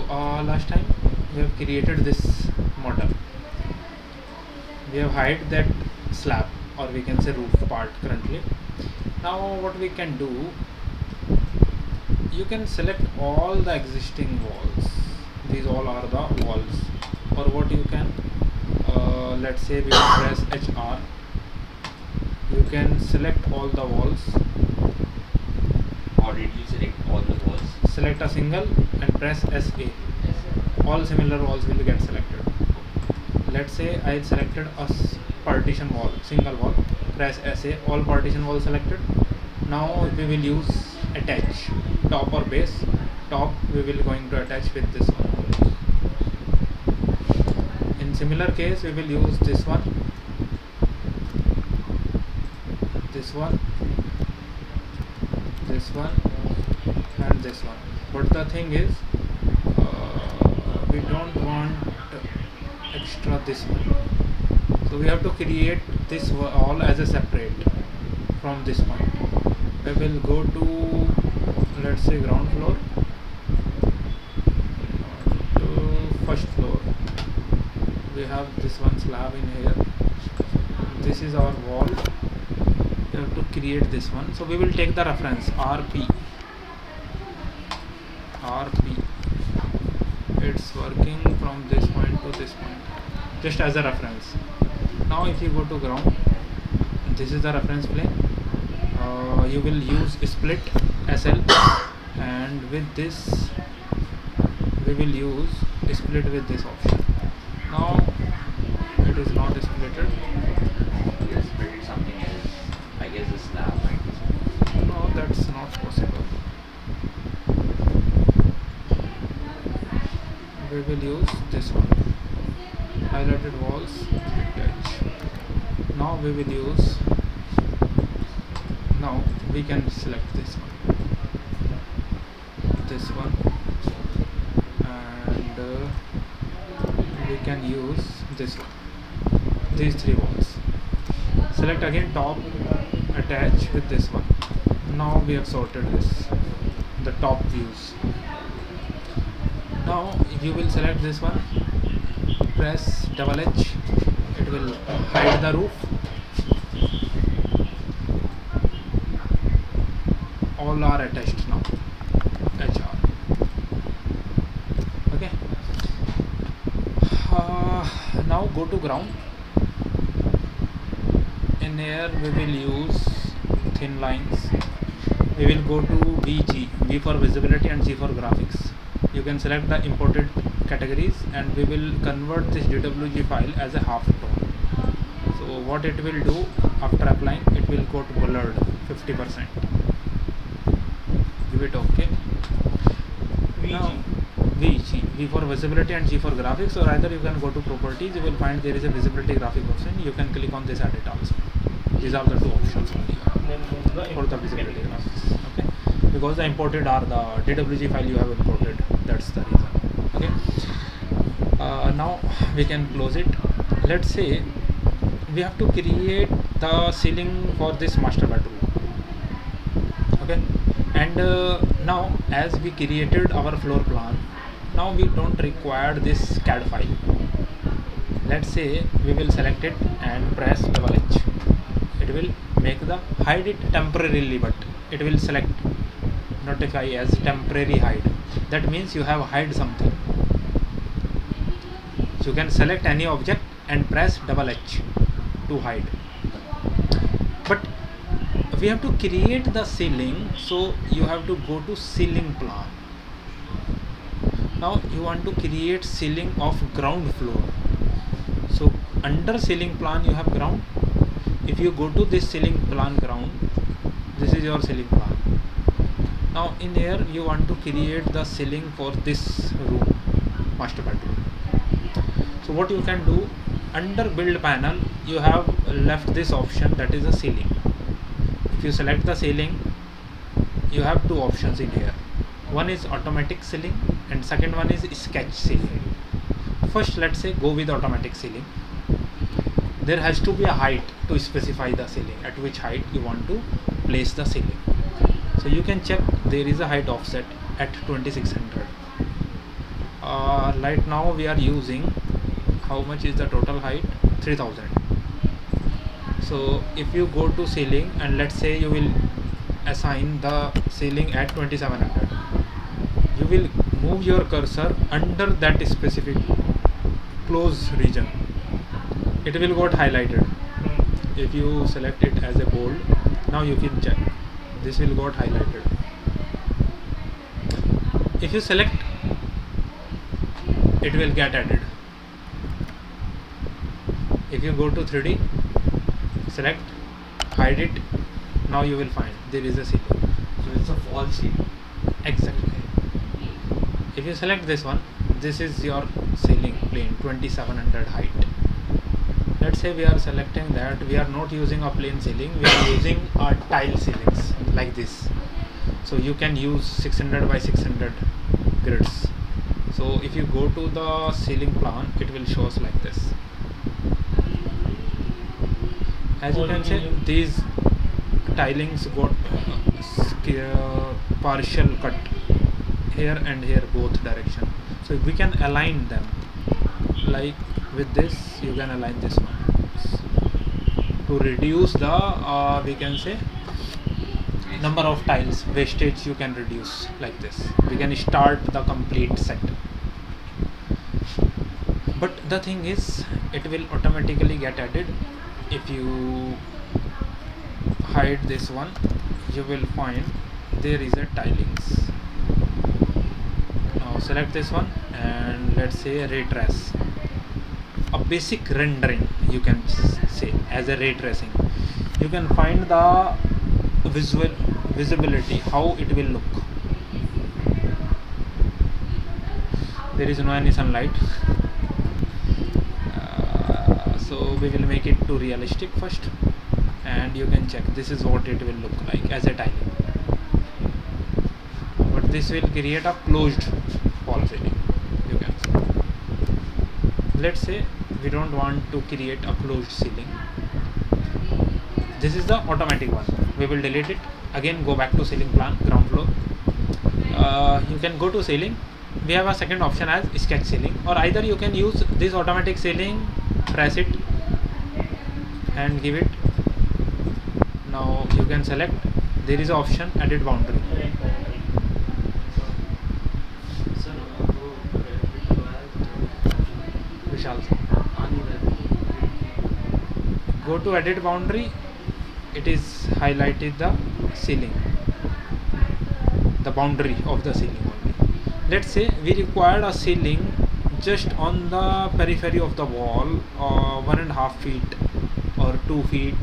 last time we have created this model. We have hide that slab, or we can say roof part currently. Now what we can do, you can select all the existing walls. These all are the walls, or what you can, let's say we will press HR. You can select all the walls. Or did you select all the walls? Select a single and press SA. Yes. All similar walls will get selected. Let's say I selected a partition wall, single wall. Press SA. All partition walls selected. Now we will use attach, top or base. Top we will going to attach with this one. In similar case we will use this one, this one, this one, and this one. But the thing is, we don't want extra this one, so we have to create this all as a separate from this point. We will go to, let's say, ground floor to first floor. We have this one slab in here. This is our wall. We have to create this one, so we will take the reference RP. It's working from this point to this point, just as a reference. Now if you go to ground, this is the reference plane. You will use split SL, and with this we will use split with this option. Now it is not splitted. You splitted something else. I guess the slab, right? No, that's not possible. We will use this one, highlighted walls, attach. Now we will use, now we can select this one, and we can use this one, these three walls. Select again top, attach with this one. Now we have sorted this, the top views. Now you will select this one, press double H, it will hide the roof. All are attached now, HR. Okay. Now go to ground. In here we will use thin lines. We will go to VG, V for visibility and G for graphics. You can select the imported categories, and we will convert this DWG file as a half tone. So what it will do after applying, it will go to blurred 50%. Give it OK. Now VG, V for visibility and G for graphics, or either you can go to properties. You will find there is a visibility graphic option. You can click on this edit also. These are the two options only for the visibility graphics. Okay, because the imported are the DWG file you have imported. That's the reason. Okay. Now we can close it. Let's say we have to create the ceiling for this master bedroom. Okay, and now as we created our floor plan, now we don't require this CAD file. Let's say we will select it and press double H. It will make the hide it temporarily, but it will select notify as temporary hide. That means you have hide something. So you can select any object and press double H to hide. But we have to create the ceiling, so you have to go to ceiling plan. Now you want to create ceiling of ground floor. So under ceiling plan you have ground. If you go to this ceiling plan ground, this is your ceiling plan. Now in here you want to create the ceiling for this room, master bedroom. So what you can do, under build panel you have left this option, that is a ceiling. If you select the ceiling, you have two options in here. One is automatic ceiling and second one is sketch ceiling. First let's say go with automatic ceiling. There has to be a height to specify the ceiling, at which height you want to place the ceiling. So you can check there is a height offset at 2600. Right now we are using, how much is the total height? 3000. So if you go to ceiling and let's say you will assign the ceiling at 2700, you will move your cursor under that specific close region, it will got highlighted. If you select it as a bold, now you can check, this will got highlighted. If you select, it will get added. If you go to 3D, select, hide it, now you will find there is a ceiling. So it's a false ceiling. Exactly. If you select this one, this is your ceiling plane 2700 height. Let's say we are selecting that, we are not using a plain ceiling, we are using tile ceilings like this. So you can use 600 by 600 grids. So if you go to the ceiling plan, it will show us like this. As you can see, these tilings got partial cut here and here, both direction. So we can align them, like with this you can align this one to reduce the we can say number of tiles wastage. You can reduce like this, we can start the complete set. But the thing is, it will automatically get added. If you hide this one, you will find there is a tilings. Now select this one and let's say ray trace, a basic rendering you can say as a ray tracing. You can find the visibility, how it will look. There is no any sunlight, so we will make it to realistic first, and you can check, this is what it will look like as a tiling. But this will create a closed wall ceiling, you can see. Let's say we don't want to create a closed ceiling, this is the automatic one, we will delete it. Again go back to ceiling plan, ground floor. You can go to ceiling, we have a second option as sketch ceiling, or either you can use this automatic ceiling, press it and give it. Now you can select, there is an option edit boundary. Vishal, go to edit boundary, it is highlighted the ceiling, the boundary of the ceiling only. Let's say we required a ceiling just on the periphery of the wall, 1.5 feet or 2 feet.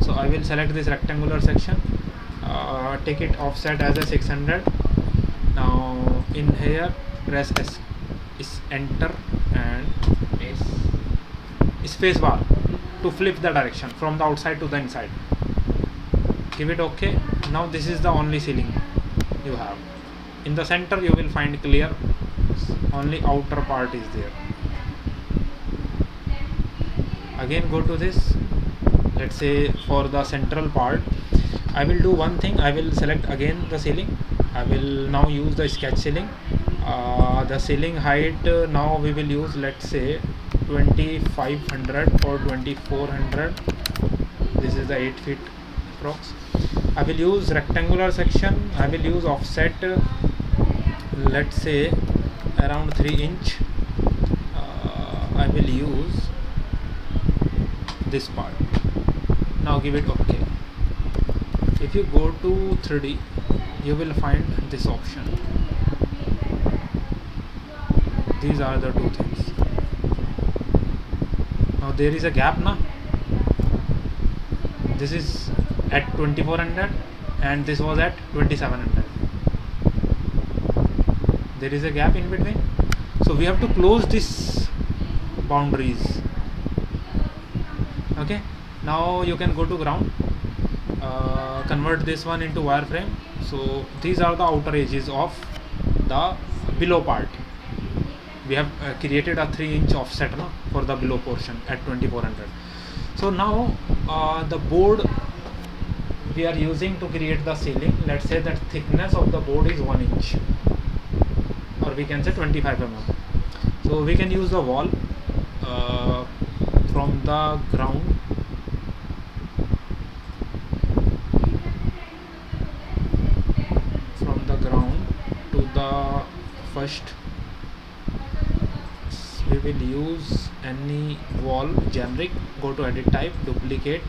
So I will select this rectangular section, take it offset as a 600. Now in here press S, is enter and space bar to flip the direction from the outside to the inside. Give it OK. Now this is the only ceiling you have. In the center you will find clear, only outer part is there. Again go to this, let's say for the central part I will do one thing, I will select again the ceiling. I will now use the sketch ceiling. The ceiling height now we will use, let's say 2500 or 2400. This is the 8 feet approx. I will use rectangular section, I will use offset let's say around 3 inch. I will use this part. Now give it OK. If you go to 3D, you will find this option. These are the two things. Now there is a gap now. This is at 2400 and this was at 2700. There is a gap in between, so we have to close this boundaries. Okay, now you can go to ground, convert this one into wireframe. So these are the outer edges of the below part. We have created a 3 inch offset for the below portion at 2400. So now the board we are using to create the ceiling, let's say that thickness of the board is 1 inch, or we can say 25 mm. So we can use the wall from the ground to the first. We will use any wall generic, go to edit type, duplicate,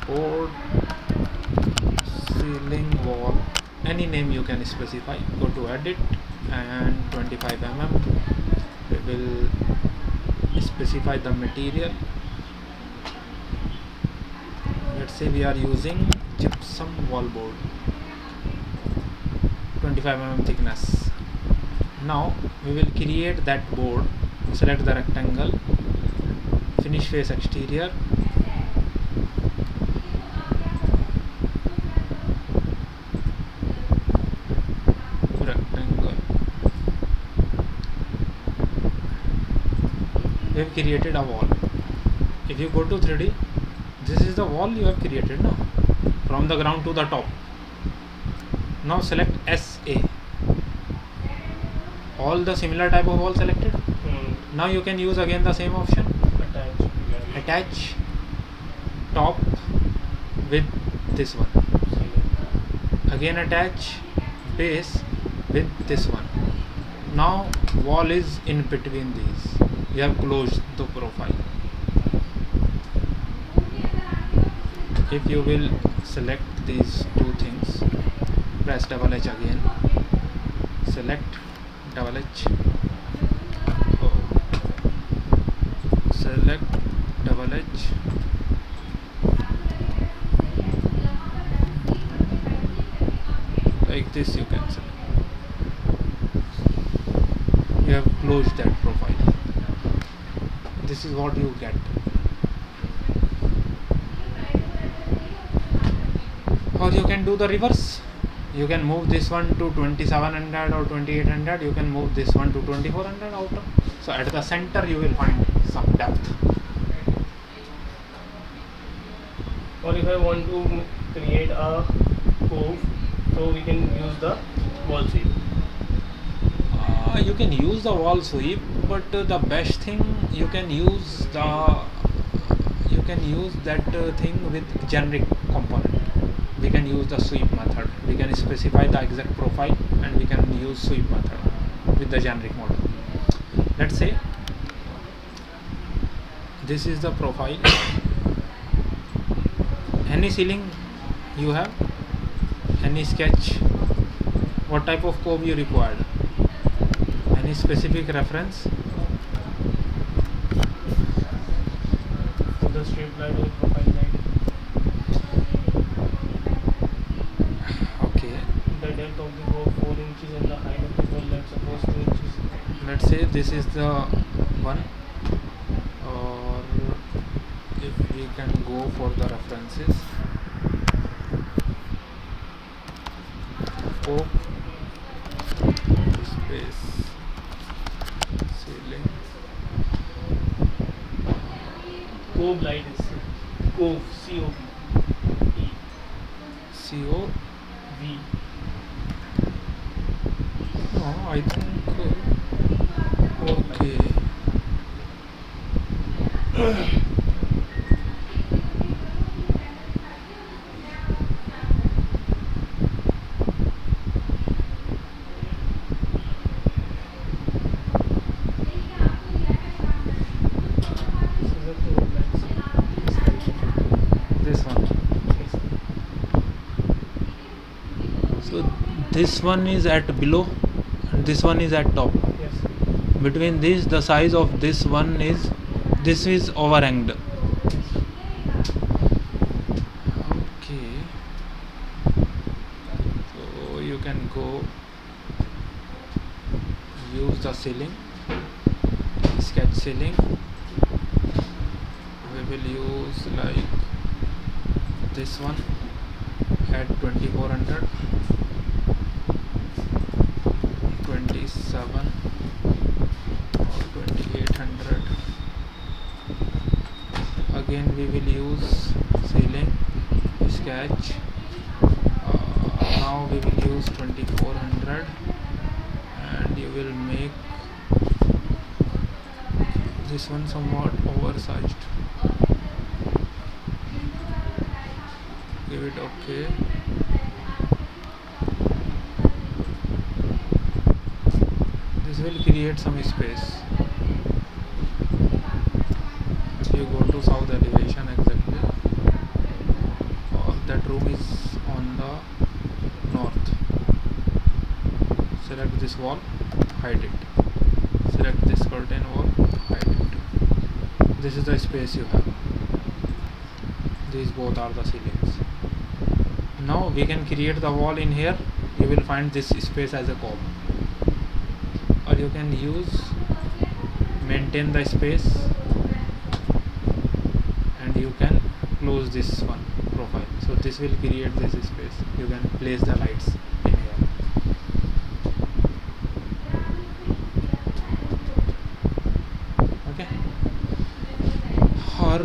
board, ceiling, wall, any name you can specify, go to edit and 25 mm. We will specify the material. Let's say we are using gypsum wall board, 25 mm thickness. Now we will create that board, select the rectangle, finish face exterior, rectangle. We have created a wall. If you go to 3D, this is the wall you have created now, from the ground to the top. Now select SA. All the similar type of wall selected. Now you can use again the same option, attach top with this one, again attach base with this one. Now wall is in between these. You have closed the profile. If you will select these two things, press double H again, select double H, select double H, like this you can select. You have closed that profile. This is what you get. Or you can do the reverse. You can move this one to 2700 or 2800. You can move this one to 2400 outer. So at the center you will find some depth. Or if I want to create a cove, so we can use the wall sweep. You can use the wall sweep, but the best thing you can use that thing with generic component. We can use the sweep method. We can specify the exact profile and we can use sweep method with the generic model. Let's say this is the profile. Any ceiling you have, any sketch, what type of cove you required, any specific reference. So the straight line will profile line. Okay. The depth of the cove 4 inches and the height of the wall, let's suppose 2 inches. Let's say this is the one, or if we can go for the references, cove, space, ceiling, Cove light is cove, C-O-V-E. C-O-V. No, I think okay. This one. So this one is at below and this one is at top. Yes. Between these, the size of this one is, this is overhanged. Okay. So you can go use the ceiling, sketch ceiling. We will use like this one at 2400, 27 or 2800. Again we will use ceiling, sketch, now we will use 2400 and you will make this one somewhat oversized. Give it okay. This will create some space. If you go to south elevation exactly, that room is on the north. Select this wall, hide it. Select this curtain wall, hide it. This is the space you have. These both are the ceilings. Now we can create the wall in here. You will find this space as a curve, or you can use maintain the space and you can close this one profile. So this will create this space. You can place the lights in here. Okay. Or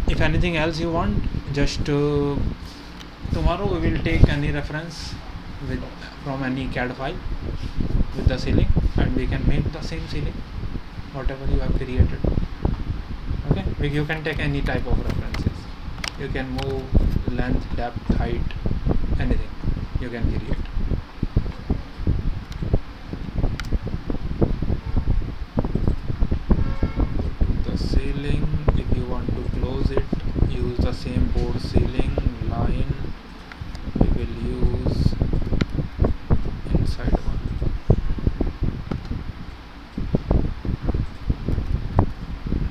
if anything else you want, just tomorrow we will take any reference with from any CAD file with the ceiling and we can make the same ceiling whatever you have created. Okay, you can take any type of references. You can move length, depth, height, anything you can create. The ceiling, if you want to close it, use the same board ceiling line. We will use inside one.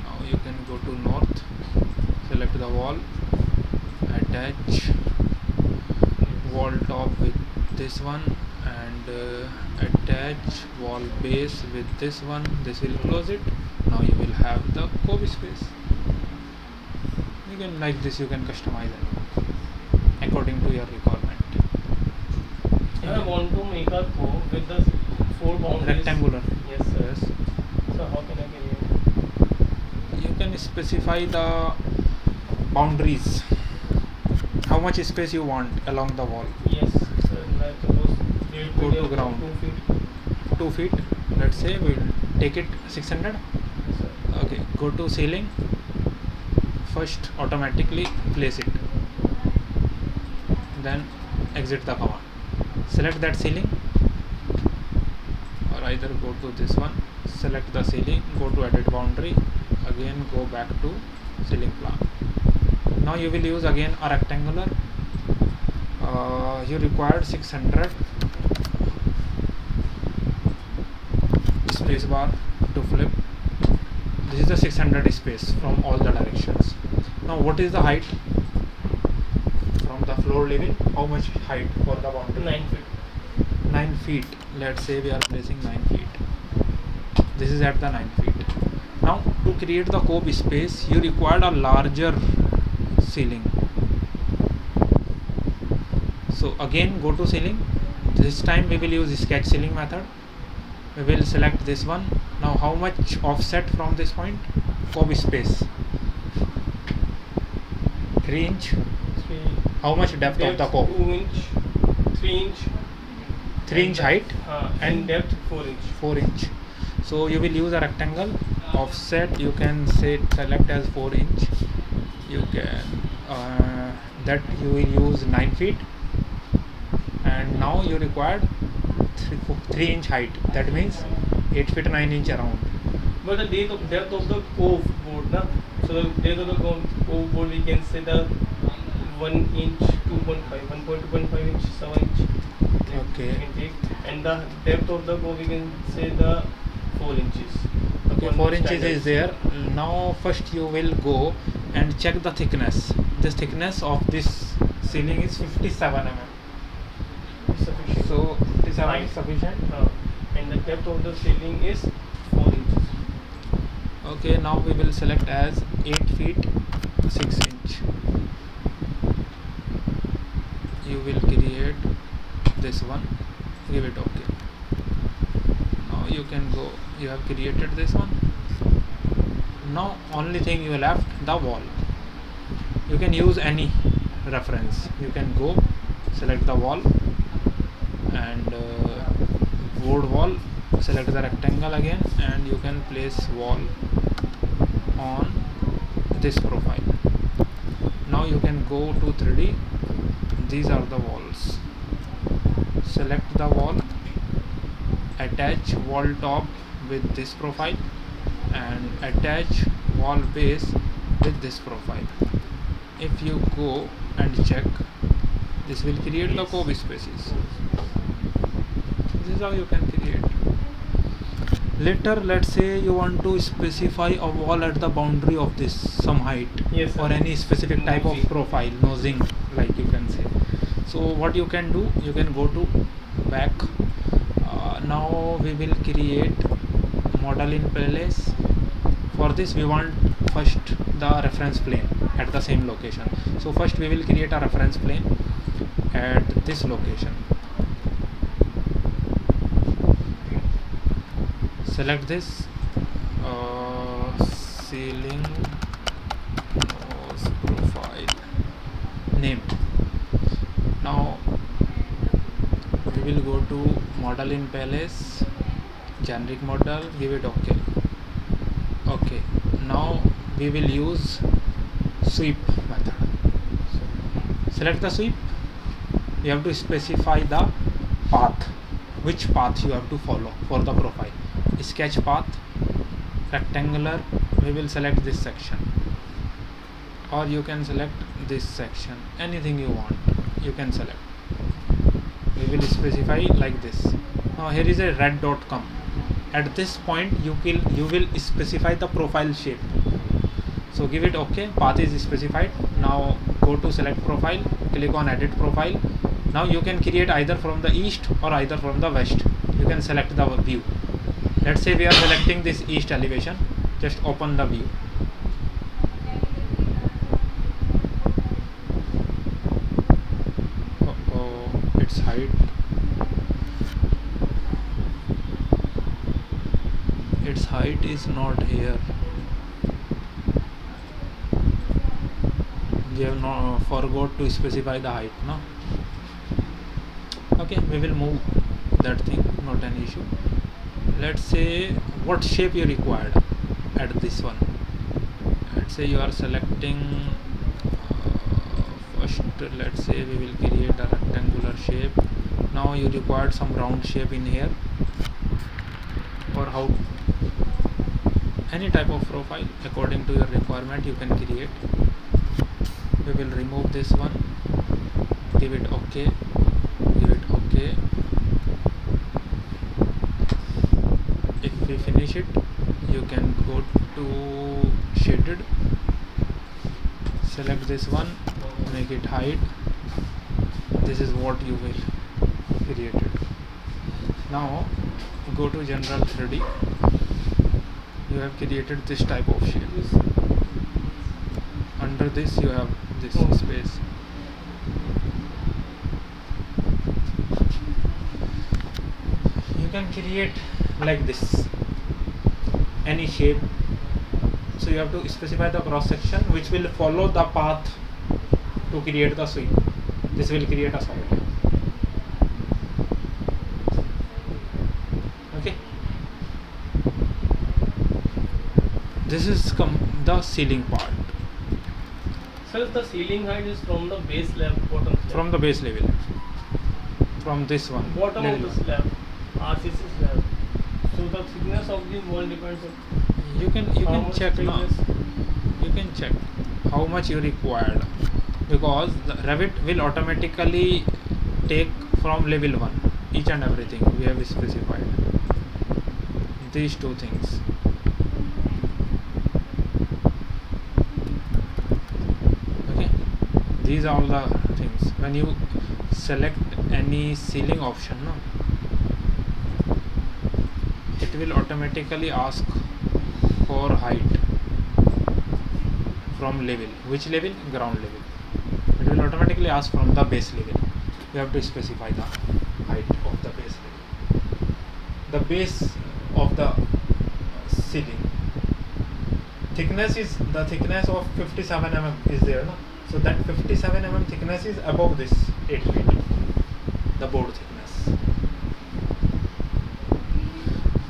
Now you can go to north, select the wall, attach wall top with this one and attach wall base with this one. This will close it. Now you will have the cove space. You can, like this, you can customize it according to your requirement. If I want to make a cove with the 4 boundaries. Rectangular. Yes, sir. Yes. So how can I create? You can specify the boundaries. How much space you want along the wall. Yes, sir. Like suppose Go to ground. 2 feet. 2 feet. Let's say we'll take it 600. Yes, sir. Okay. Go to ceiling. First, automatically place it. Then exit the command. Select that ceiling, or either go to this one. Select the ceiling. Go to edit boundary. Again, go back to ceiling plan. Now you will use again a rectangular. You required 600 space bar to flip. This is the 600 space from all the directions. Now what is the height from the floor level? How much height for the boundary? 9 feet. 9 feet. Let's say we are placing 9 feet. This is at the 9 feet. Now to create the cove space, you required a larger ceiling. So again go to ceiling. This time we will use sketch ceiling method. We will select this one. Now how much offset from this point? Cove space 3 inch. 3 How much depth of the cove? 2 inch, 3 inch, 3 inch height and depth 4 inch. 4 inch. So you will use a rectangle. Offset you can say select as 4 inch. You can that you will use 9 feet. And now you required 3 inch height. That means 8 feet 9 inch around. But the depth of the cove board, na? So the depth of the cove board we can say the 1 inch, 2.5, 1.2.5 inch, 7 inch. Okay. We can take. And the depth of the cove we can say the 4 inches. Okay, 4 inches is there. Now first you will go and check the thickness. The thickness of this ceiling is 57 mm. Sufficient. So 57 Height. is sufficient. And the depth of the ceiling is 4 inches. Okay, now we will select as 8 feet 6 inch. You will create this one. Give it okay. Now you can go. You have created this one. Now only thing you left the wall. You can use any reference. You can go select the wall, and wood wall, select the rectangle again, and you can place wall on this profile. Now you can go to 3D. These are the walls. Select the wall, attach wall top with this profile, and attach wall base with this profile. If you go and check, this will create the cove spaces. This is how you can create. Later, let's say you want to specify a wall at the boundary of this, some height, Yes, sir. or any specific type of Nosing. profile, nosing, like you can say. So what you can do, you can go to back. Now we will create model in place. For this we want first the reference plane at the same location. So first we will create a reference plane at this location. Select this ceiling nose profile name. Now we will go to model in palace, generic model, give it OK. Okay, now we will use sweep method. Select the sweep. You have to specify the path, which path you have to follow for the profile. Sketch path, rectangular, we will select this section, or you can select this section, anything you want you can select. We will specify like this. Now here is a red dot come. At this point you will specify the profile shape. So give it OK. Path is specified. Now go to select profile, click on edit profile. Now you can create either from the east or either from the west. You can select the view. Let's say we are selecting this east elevation. Just open the view. Its height. Its height is not here. We have not forgot to specify the height, no? Okay, we will move that thing, not an issue. Let's say what shape you required at this one. Let's say you are selecting first, let's say we will create a rectangular shape. Now you required some round shape in here, or how, any type of profile according to your requirement you can create. We will remove this one, give it OK, give it OK. If we finish it, you can go to shaded, select this one, make it hide. This is what you will create it. Now go to general 3D. You have created this type of shape. Under this you have this space. You can create like this, any shape. So you have to specify the cross section which will follow the path to create the sweep. This will create a solid. Okay, this is the ceiling part. So the ceiling height is from the base level, bottom slab. From the base level, from this one, bottom of level the slab, RCC slab. So the thickness of the wall depends on you can how much check now. thickness. You can check how much you required, because the Revit will automatically take from level 1 each and everything we have specified. These two things. Okay, these are all the things. When you select any ceiling option, no, it will automatically ask for height from level. Which level? Ground level. It will automatically ask from the base level. You have to specify the height of the base level. The base of the ceiling. thickness is the thickness of 57 mm is there, no? So that 57 mm thickness is above this 8 feet, the board thickness.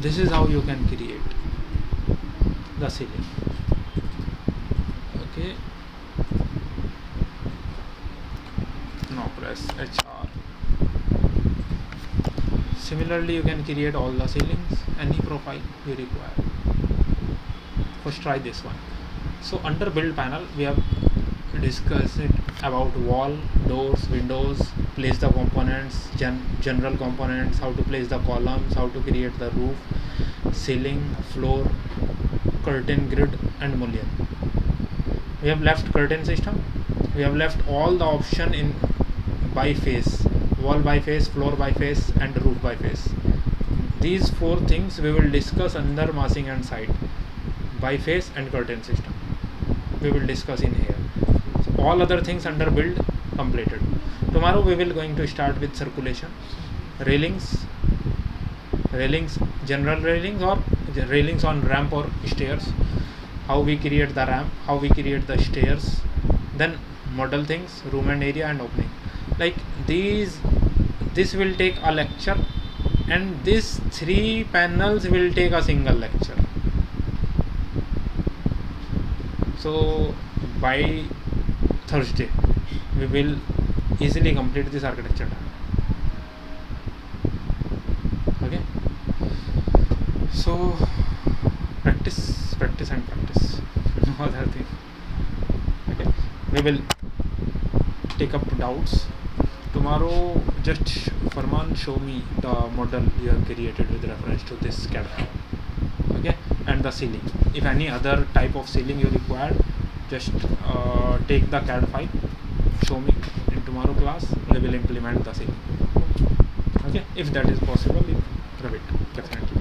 This is how you can create the ceiling. Okay. Now press HR. Similarly, you can create all the ceilings, any profile you require. First try this one. So under build panel, we have discussed it about wall, doors, windows, place the components, general components, how to place the columns, how to create the roof, ceiling, floor, curtain grid and mullion. We have left curtain system. We have left all the option in by face, wall by face, floor by face and roof by face. These four things we will discuss under massing and site, by face and curtain system. We will discuss in here. So all other things under build completed. Tomorrow we will going to start with circulation, railings, general railings or railings on ramp or stairs, how we create the ramp, how we create the stairs, then model things, room and area and opening. Like this will take a lecture, and these 3 panels will take a single lecture. So by Thursday we will easily complete this architecture. Okay, so practice and practice, no other thing. Okay, we will take up doubts tomorrow. Just Farman, show me the model you have created with reference to this CAD file. Okay, and the ceiling. If any other type of ceiling you require, just take the CAD file, show me. In tomorrow class we will implement the ceiling. Okay, if that is possible, in Revit, definitely.